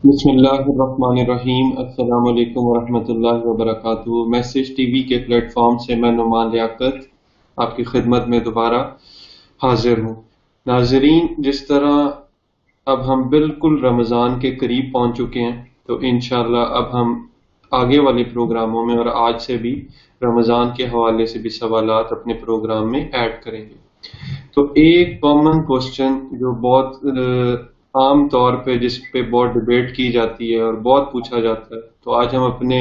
بسم اللہ الرحمن الرحیم۔ السلام علیکم ورحمۃ اللہ وبرکاتہ۔ میسج ٹی وی کے پلیٹ فارم سے میں نعمان لیاقت آپ کی خدمت میں دوبارہ حاضر ہوں۔ ناظرین، جس طرح اب ہم بالکل رمضان کے قریب پہنچ چکے ہیں، تو انشاءاللہ اب ہم آگے والے پروگراموں میں اور آج سے بھی رمضان کے حوالے سے بھی سوالات اپنے پروگرام میں ایڈ کریں گے۔ تو ایک کامن کوشچن جو بہت عام طور پہ جس پہ بہت ڈبیٹ کی جاتی ہے اور بہت پوچھا جاتا ہے، تو آج ہم اپنے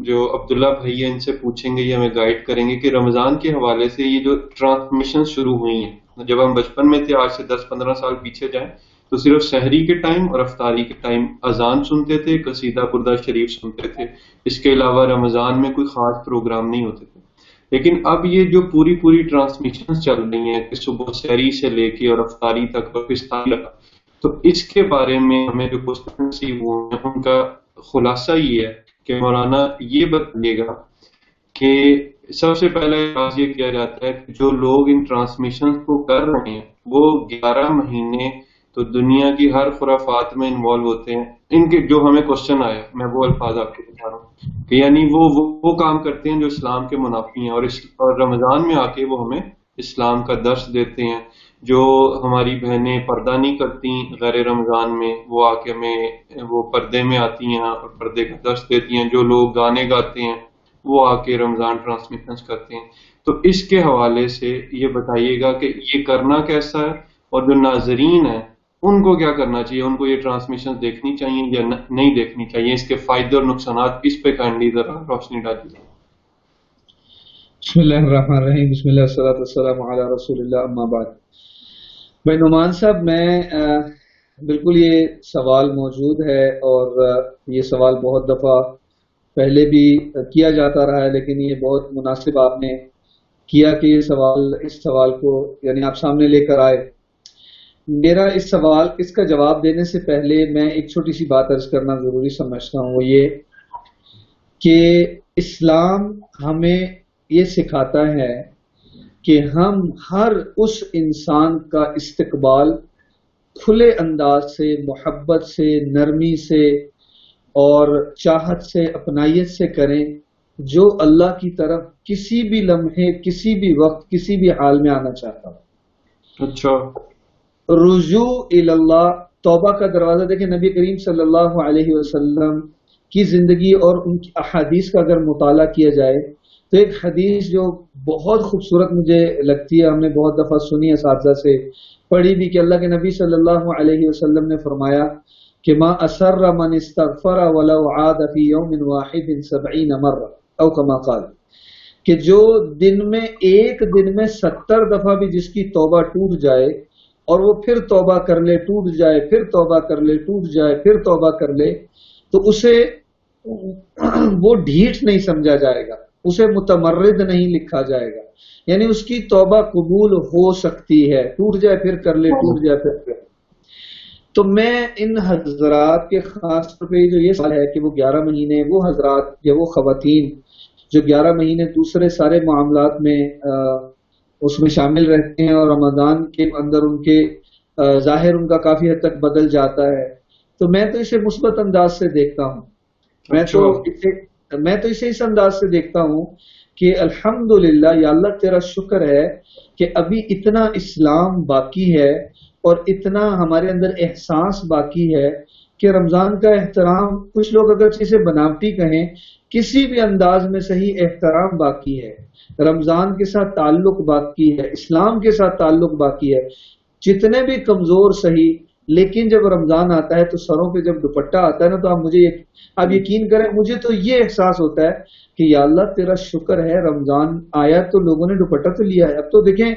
جو عبداللہ بھائی ہیں ان سے پوچھیں گے، یہ ہمیں گائیڈ کریں گے کہ رمضان کے حوالے سے یہ جو ٹرانسمیشن شروع ہوئی ہیں، جب ہم بچپن میں تھے، آج سے 10-15 سال پیچھے جائیں تو صرف سحری کے ٹائم اور افطاری کے ٹائم اذان سنتے تھے، قصیدہ بردہ شریف سنتے تھے، اس کے علاوہ رمضان میں کوئی خاص پروگرام نہیں ہوتے تھے۔ لیکن اب یہ جو پوری ٹرانسمیشن چل رہی ہیں کہ صبح سحری سے لے کے اور افطاری تک اور افطاری تک، تو اس کے بارے میں ہمیں جو کوشچن ریسیو ہوئے ہیں ان کا خلاصہ یہ ہے کہ مولانا یہ بتائیے گا کہ سب سے پہلے بات یہ کیا جاتا ہے کہ جو لوگ ان ٹرانسمیشن کو کر رہے ہیں وہ 11 مہینے تو دنیا کی ہر خرافات میں انوالو ہوتے ہیں۔ ان کے جو ہمیں کوشچن آیا، میں وہ الفاظ آپ کو بتا رہا ہوں کہ یعنی وہ کام کرتے ہیں جو اسلام کے منافی ہیں، اور رمضان میں آ کے وہ ہمیں اسلام کا درس دیتے ہیں۔ جو ہماری بہنیں پردہ نہیں کرتی غیر رمضان میں، وہ آ کے ہمیں وہ پردے میں آتی ہیں اور پردے کا درس دیتی ہیں۔ جو لوگ گانے گاتے ہیں وہ آ کے رمضان ٹرانسمیشن کرتے ہیں۔ تو اس کے حوالے سے یہ بتائیے گا کہ یہ کرنا کیسا ہے، اور جو ناظرین ہیں ان کو کیا کرنا چاہیے، ان کو یہ ٹرانسمیشن دیکھنی چاہیے یا نہیں دیکھنی چاہیے، اس کے فائدے اور نقصانات اس پہ کائنڈلی ذرا روشنی ڈالیے۔ بسم اللہ الرحمن الرحیم، بسم اللہ والصلاۃ والسلام علی رسول اللہ، اما بعد۔ بھائی نعمان صاحب، میں بالکل یہ سوال موجود ہے، اور یہ سوال بہت دفعہ پہلے بھی کیا جاتا رہا ہے، لیکن یہ بہت مناسب آپ نے کیا کہ اس سوال کو یعنی آپ سامنے لے کر آئے۔ میرا اس کا جواب دینے سے پہلے میں ایک چھوٹی سی بات عرض کرنا ضروری سمجھتا ہوں، وہ یہ کہ اسلام ہمیں یہ سکھاتا ہے کہ ہم ہر اس انسان کا استقبال کھلے انداز سے، محبت سے، نرمی سے اور چاہت سے، اپنائیت سے کریں، جو اللہ کی طرف کسی بھی لمحے، کسی بھی وقت، کسی بھی حال میں آنا چاہتا ہو۔ اچھا، رجوع اللہ، توبہ کا دروازہ دیکھیں۔ نبی کریم صلی اللہ علیہ وسلم کی زندگی اور ان کی احادیث کا اگر مطالعہ کیا جائے تو ایک حدیث جو بہت خوبصورت مجھے لگتی ہے، ہم نے بہت دفعہ سنی، اساتذہ سے پڑھی بھی، کہ اللہ کے نبی صلی اللہ علیہ وسلم نے فرمایا کہ ما اسر من استغفر ولو عاد فی یوم واحد 70 مرہ، او کما قال، کہ جو ایک دن میں 70 دفعہ بھی جس کی توبہ ٹوٹ جائے اور وہ پھر توبہ کر لے، ٹوٹ جائے، پھر توبہ کر لے، ٹوٹ جائے، پھر توبہ کر لے، تو اسے وہ ڈھیٹ نہیں سمجھا جائے گا، اسے متمرد نہیں لکھا جائے گا، یعنی اس کی توبہ قبول ہو سکتی ہے، ٹوٹ جائے پھر کر لے، ٹوٹ جائے پھر کر لے۔ تو میں ان حضرات کے خاص طور پہ جو یہ سوال ہے کہ وہ 11 مہینے، وہ حضرات یا وہ خواتین جو 11 مہینے دوسرے سارے معاملات میں اس میں شامل رہتے ہیں اور رمضان کے اندر ان کے ظاہر ان کا کافی حد تک بدل جاتا ہے، تو میں تو اسے مثبت انداز سے دیکھتا ہوں۔ میں تو اسے اس انداز سے دیکھتا ہوں کہ الحمدللہ، یا اللہ تیرا شکر ہے کہ ابھی اتنا اسلام باقی ہے اور اتنا ہمارے اندر احساس باقی ہے کہ رمضان کا احترام، کچھ لوگ اگر اسے بناوٹی کہیں، کسی بھی انداز میں صحیح احترام باقی ہے، رمضان کے ساتھ تعلق باقی ہے، اسلام کے ساتھ تعلق باقی ہے، جتنے بھی کمزور صحیح، لیکن جب رمضان آتا ہے تو سروں پہ جب دوپٹہ آتا ہے نا، تو آپ یقین کریں، مجھے تو یہ احساس ہوتا ہے کہ یا اللہ تیرا شکر ہے، رمضان آیا تو لوگوں نے دوپٹہ تو لیا ہے۔ اب تو دیکھیں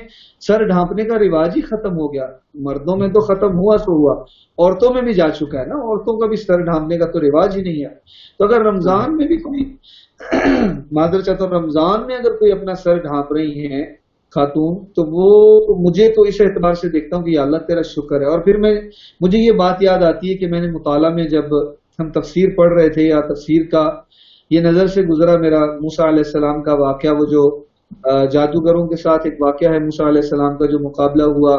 سر ڈھانپنے کا رواج ہی ختم ہو گیا، مردوں میں تو ختم ہوا سو ہوا، عورتوں میں بھی جا چکا ہے نا، عورتوں کا بھی سر ڈھانپنے کا تو رواج ہی نہیں ہے۔ تو اگر رمضان میں بھی کوئی معذرت چاہتا ہوں، رمضان میں اگر کوئی اپنا سر ڈھانپ رہی ہیں خاتون، تو وہ مجھے تو اس اعتبار سے دیکھتا ہوں کہ یا اللہ تیرا شکر ہے۔ اور پھر مجھے یہ بات یاد آتی ہے کہ میں نے مطالعہ میں جب ہم تفسیر پڑھ رہے تھے، یا تفسیر کا یہ نظر سے گزرا میرا موسیٰ علیہ السلام کا واقعہ، وہ جو جادوگروں کے ساتھ ایک واقعہ ہے موسیٰ علیہ السلام کا جو مقابلہ ہوا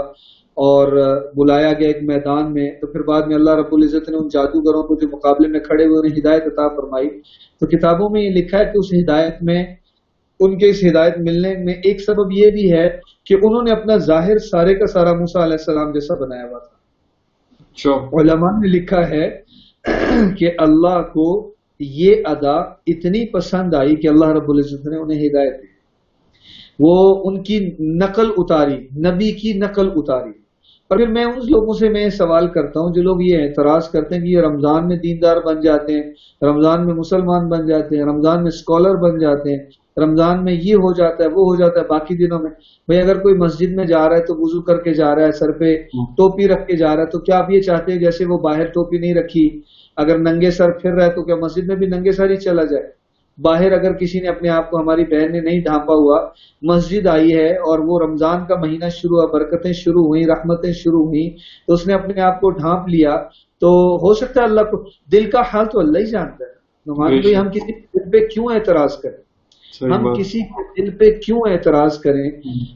اور بلایا گیا ایک میدان میں، تو پھر بعد میں اللہ رب العزت نے ان جادوگروں کو جو مقابلے میں کھڑے ہوئے انہیں ہدایت عطا فرمائی. تو کتابوں میں یہ لکھا ہے کہ اس ہدایت میں، ان کے اس ہدایت ملنے میں ایک سبب یہ بھی ہے کہ انہوں نے اپنا ظاہر سارے کا سارا موسیٰ علیہ السلام جیسا بنایا ہوا تھا. علماء نے لکھا ہے کہ اللہ کو یہ ادا اتنی پسند آئی کہ اللہ رب العزت نے انہیں ہدایت دی. وہ ان کی نقل اتاری، نبی کی نقل اتاری. اور پھر میں ان لوگوں سے میں سوال کرتا ہوں جو لوگ یہ اعتراض کرتے ہیں کہ یہ رمضان میں دیندار بن جاتے ہیں، رمضان میں مسلمان بن جاتے ہیں، رمضان میں اسکالر بن جاتے ہیں، رمضان میں یہ ہو جاتا ہے وہ ہو جاتا ہے، باقی دنوں میں بھئی اگر کوئی مسجد میں جا رہا ہے تو وضو کر کے جا رہا ہے، سر پہ ٹوپی رکھ کے جا رہا ہے، تو کیا آپ یہ چاہتے ہیں جیسے وہ باہر ٹوپی نہیں رکھی اگر ننگے سر پھر رہا ہے تو کیا مسجد میں بھی ننگے سر ہی چلا جائے؟ باہر اگر کسی نے اپنے آپ کو، ہماری بہن نے نہیں ڈھانپا ہوا، مسجد آئی ہے اور وہ رمضان کا مہینہ شروع ہوا، برکتیں شروع ہوئیں، رحمتیں شروع ہوئیں، تو اس نے اپنے آپ کو ڈھانپ لیا، تو ہو سکتا ہے اللہ کو، دل کا حال تو اللہ ہی جانتا ہے. بھائی ہم کسی کے دل پہ کیوں اعتراض کریں؟ ہم کسی کے دل پہ کیوں اعتراض کریں؟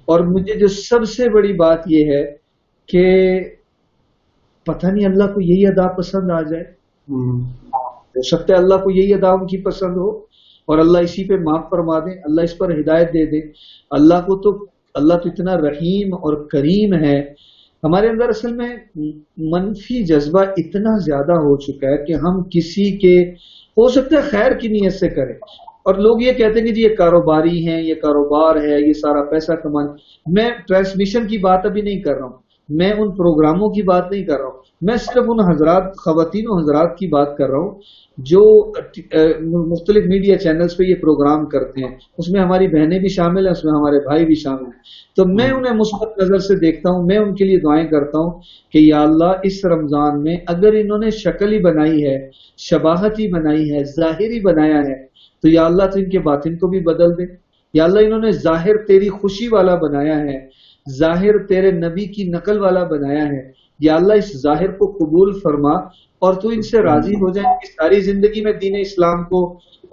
اور مجھے جو سب سے بڑی بات یہ ہے کہ پتہ نہیں اللہ کو یہی ادا پسند آ جائے. ہو سکتا ہے اللہ کو یہی ادا ان کی پسند ہو اور اللہ اسی پہ معاف فرما دے، اللہ اس پر ہدایت دے دے. اللہ تو اتنا رحیم اور کریم ہے. ہمارے اندر اصل میں منفی جذبہ اتنا زیادہ ہو چکا ہے کہ ہم کسی کے، ہو سکتا ہے خیر کی نیت سے کریں، اور لوگ یہ کہتے ہیں کہ جی یہ کاروباری ہیں، یہ کاروبار ہے، یہ سارا پیسہ کمانا. میں ٹرانسمیشن کی بات ابھی نہیں کر رہا ہوں، میں ان پروگراموں کی بات نہیں کر رہا ہوں، میں صرف ان حضرات، خواتین و حضرات کی بات کر رہا ہوں جو مختلف میڈیا چینلز پہ یہ پروگرام کرتے ہیں. اس میں ہماری بہنیں بھی شامل ہیں، اس میں ہمارے بھائی بھی شامل ہیں. تو میں انہیں مثبت نظر سے دیکھتا ہوں، میں ان کے لیے دعائیں کرتا ہوں کہ یا اللہ اس رمضان میں اگر انہوں نے شکل ہی بنائی ہے، شباہت ہی بنائی ہے، ظاہر ہی بنایا ہے، تو یا اللہ تو ان کے باطن کو بھی بدل دے. یا اللہ انہوں نے ظاہر تیری خوشی والا بنایا ہے، ظاہر تیرے نبی کی نقل والا بنایا ہے، یا اللہ اس ظاہر کو قبول فرما اور تو ان سے راضی ہو جائے کہ ساری زندگی میں دین اسلام کو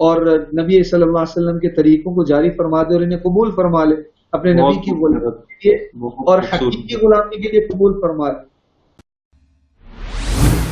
اور نبی صلی اللہ علیہ وسلم کے طریقوں کو جاری فرما دے اور انہیں قبول فرما لے، اپنے نبی کی غلامی کے لیے اور حقیقی غلامی کے لیے قبول فرما لے.